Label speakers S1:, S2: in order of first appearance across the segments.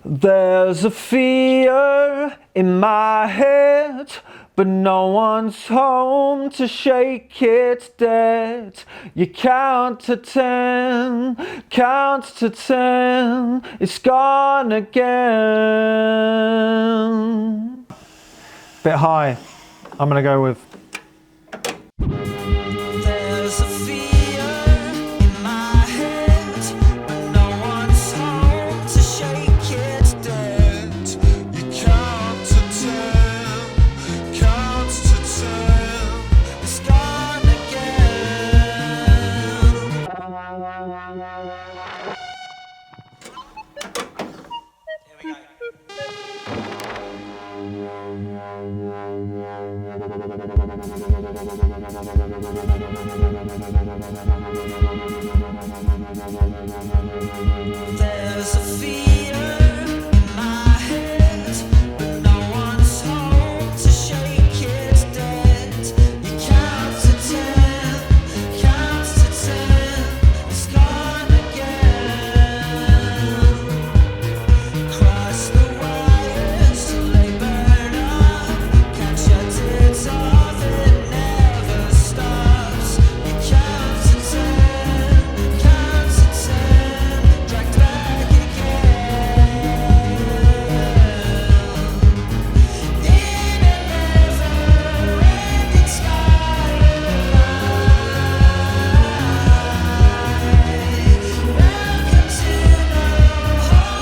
S1: There's a fear in my head, but no one's home to shake it dead. You count to 10, count to 10, it's gone again. Bit high, I'm gonna go with.
S2: There's a fear in my head, but no one's home to shake it dead. You count to 10, count to 10, it's gone again. Here we go. There's a fear in my head, but no one's home to shake it dead. You count to 10, count to 10, it's gone again. Cross the wires till they burn up. Can't shut it off, it never stops. You count to 10, count to 10, dragged back again. In a never-ending skyline. Welcome to no hope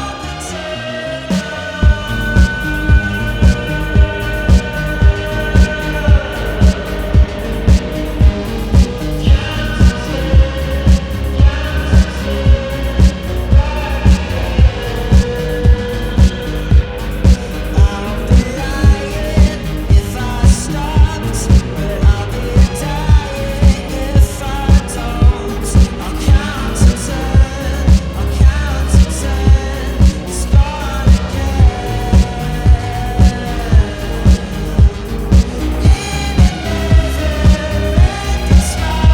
S2: I'll be lying if I stopped, but I'll be dying if I don't. I'll count to 10, I'll count to 10, it's gone again. In a never-ending spiral.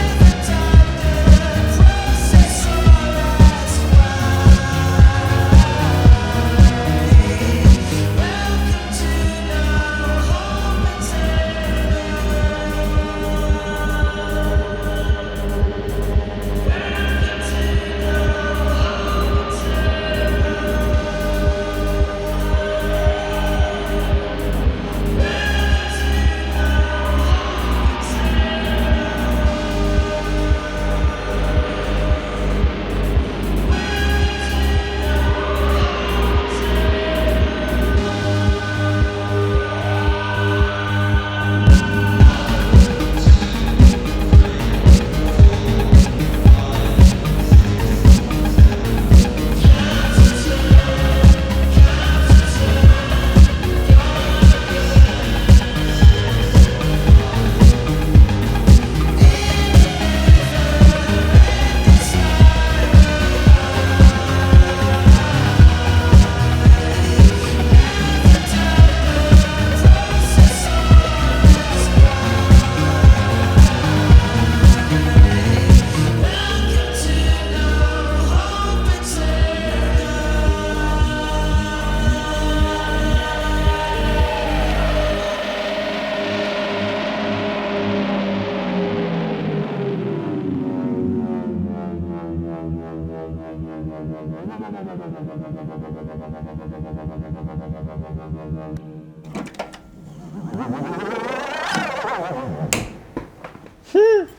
S2: Never done the process or ask why. Welcome to no hope